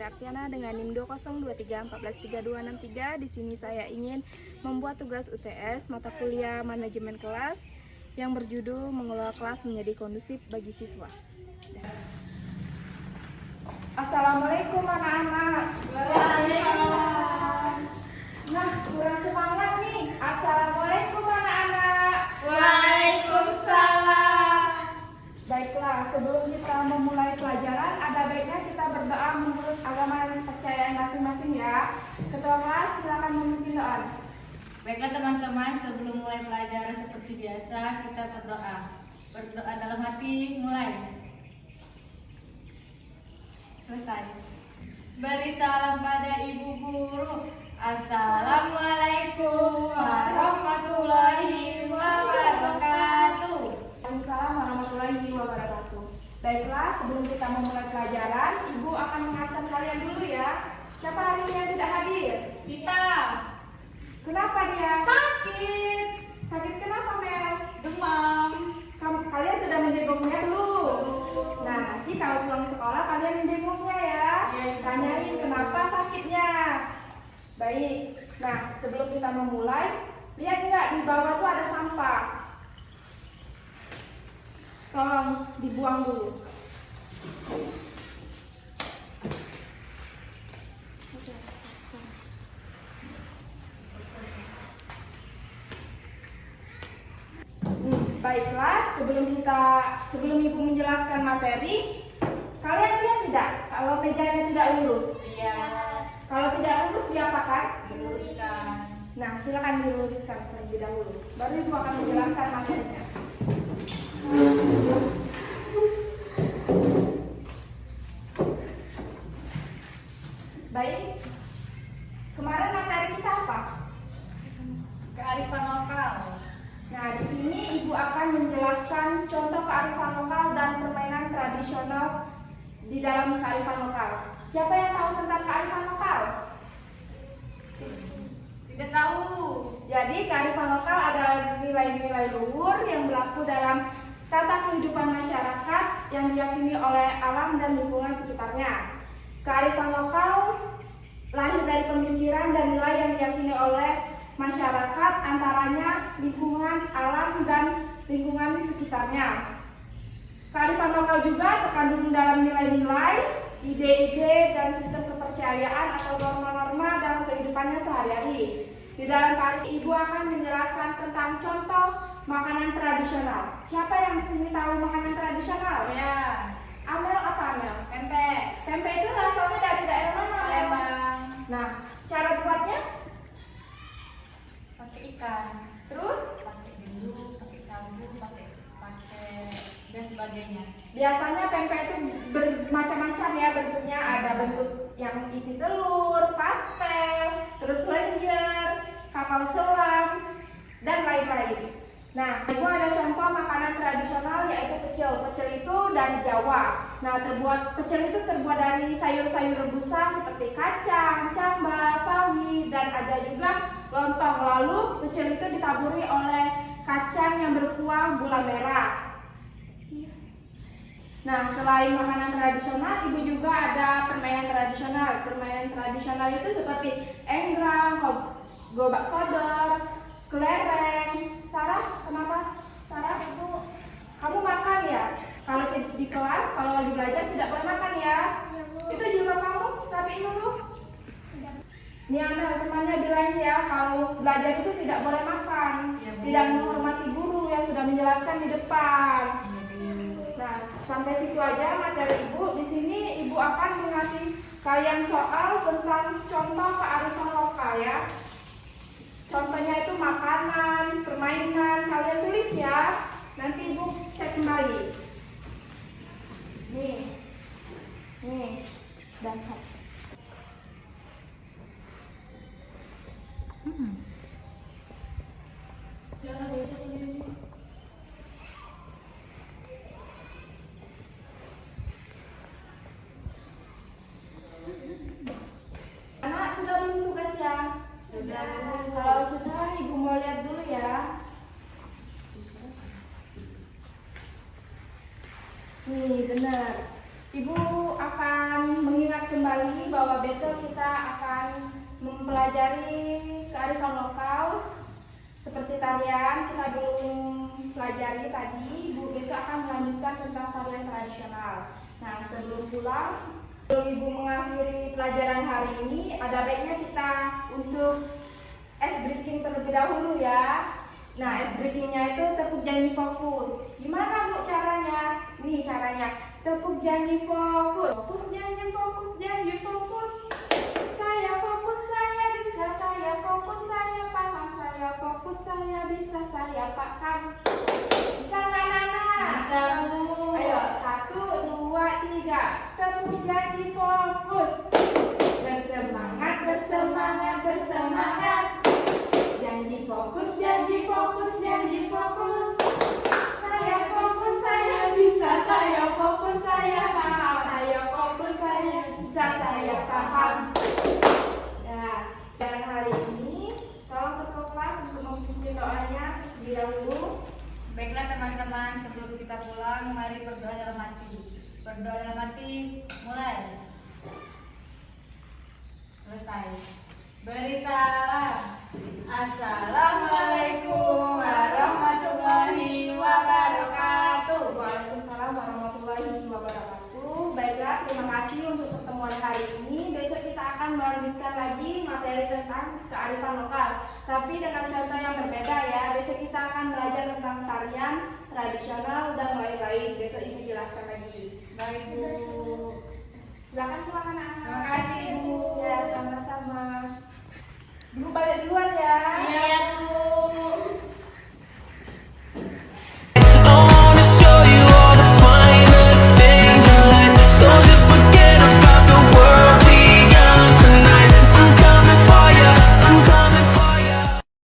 saya Aktiana dengan NIM 20231436263. Di sini saya ingin membuat tugas UTS mata kuliah manajemen kelas yang berjudul mengelola kelas menjadi kondusif bagi siswa. Assalamualaikum anak-anak. Waalaikumsalam. Nah, kurang semangat nih. Assalamualaikum anak-anak. Waalaikumsalam. Baiklah, sebelum kita memulai pelajaran, ada baiknya kita berdoa menurut agama dan kepercayaan masing-masing ya. Ketua kelas, silakan memimpin doa. Baiklah teman-teman, sebelum mulai pelajaran seperti biasa, kita berdoa. Berdoa dalam hati, mulai. Selesai. Beri salam pada ibu guru. Assalamualaikum warahmatullahi wabarakatuh. Waalaikumsalam warahmatullahi wabarakatuh. Baiklah, sebelum kita memulai pelajaran, Ibu akan mengabsen kalian dulu ya. Siapa hari ini yang tidak hadir? Kita Kenapa dia? sakit, Sakit kenapa, Mel? demam. Kalian sudah menjenguknya belum? Belum. Nah, nanti kalau pulang sekolah kalian menjenguknya ya. Iya. Tanyain kenapa sakitnya. Baik. Nah, sebelum kita memulai, lihat nggak di bawah tuh ada sampah. Tolong dibuang dulu. Baiklah, sebelum Ibu menjelaskan materi, kalian lihat tidak kalau mejanya tidak lurus? Iya, Kalau tidak lurus diapakan? diluruskan. Nah, silakan diluruskan terlebih dahulu. Baru Ibu akan menjelaskan materinya. Baik. Kemarin materi kita apa? Kearifan lokal. Nah, di sini Ibu akan menjelaskan contoh kearifan lokal dan permainan tradisional di dalam kearifan lokal. Siapa yang tahu tentang kearifan lokal? Tidak tahu. Jadi, kearifan lokal adalah nilai-nilai luhur yang berlaku dalam tata kehidupan masyarakat yang diyakini oleh alam dan lingkungan sekitarnya. Kearifan lokal lahir dari pemikiran dan nilai yang diyakini oleh masyarakat, antaranya lingkungan, alam, dan lingkungan sekitarnya. Kearifan lokal juga terkandung dalam nilai-nilai, ide-ide, dan sistem kepercayaan atau norma-norma dalam kehidupannya sehari-hari. Di dalam kali Ibu akan menjelaskan tentang contoh makanan tradisional. Siapa yang di sini tahu makanan tradisional? Ya, Amel apa Amel? tempe. Tempe itu asalnya dari daerah mana? Palembang. Nah, cara buatnya? Pakai ikan. Terus? Pakai gendut, pakai sagu, pakai dan sebagainya. Biasanya pempek itu bermacam-macam ya bentuknya. Ada bentuk yang isi telur, pastel, terus lenjer, kapal selam, dan lain-lain. Nah, itu ada contoh makanan tradisional yaitu pecel. Pecel itu dari Jawa. Nah, pecel itu terbuat dari sayur-sayur rebusan seperti kacang, camba, sawi, dan ada juga lontong. Lalu pecel itu ditaburi oleh kacang yang berkuah gula merah. Nah, selain makanan tradisional, Ibu juga ada permainan tradisional. Permainan tradisional itu seperti enggrang, gobak sodor, kelereng. Sarah, kenapa? Sarah, kamu makan ya? Kalau di kelas, kalau lagi belajar tidak boleh makan ya? Itu juga kamu, rapiin dulu. Nih Amel, temannya bilang ya, kalau belajar itu tidak boleh makan. Ya, Bu. Tidak menghormati guru yang sudah menjelaskan di depan. Nah, sampai situ aja materi Ibu. Di sini Ibu akan mengasih kalian soal tentang contoh kearifan lokal ya. Contohnya itu makanan, permainan. Kalian tulis ya. Nanti Ibu cek kembali. Nih, dapat. Anak sudah belum tugas ya? Sudah. Kalau sudah, Ibu mau lihat dulu ya. Nih, benar. Ibu akan mengingat kembali bahwa besok kita akan mempelajari kearifan lokal. Seperti tarian kita belum pelajari tadi, Ibu besok akan melanjutkan tentang tarian tradisional. Nah, sebelum pulang, sebelum Ibu mengakhiri pelajaran hari ini, ada baiknya kita untuk ice breaking terlebih dahulu ya. Nah, ice breakingnya itu tepuk janji fokus. Gimana Bu caranya? Nih caranya, tepuk janji fokus. Fokus janji fokus janji fokus. Saya fokus, saya bisa, saya fokus, saya paham, saya fokus, saya bisa, saya paham. Bisa nggak Nana? Bisa, Bu. Ayo, 1, 2, 3. Tepuk janji fokus. Bersemangat, bersemangat, bersemangat. Janji fokus, janji fokus, janji fokus. Saya fokus, saya bisa, saya fokus, saya paham. Saya fokus, saya bisa, saya paham. Nah, sekarang hari ini tolong ketua kelas untuk memimpin doanya terlebih dahulu. Baiklah teman-teman, sebelum kita pulang, mari berdoa dalam hati. Berdoa dalam hati, mulai. Selesai. Beri salam. Assalamualaikum warahmatullahi wabarakatuh. Waalaikumsalam warahmatullahi wabarakatuh. Baiklah, terima kasih untuk pertemuan hari ini. Besok kita akan melanjutkan lagi materi tentang kearifan lokal, tapi dengan contoh yang berbeda ya. Besok kita akan belajar tentang tarian tradisional dan lain-lain. Besok Ibu jelaskan lagi. Baik, Bu. Silakan pulang anak-anak. Terima kasih, Bu. Ya, sama-sama. Ibu balik duluan ya. Iya.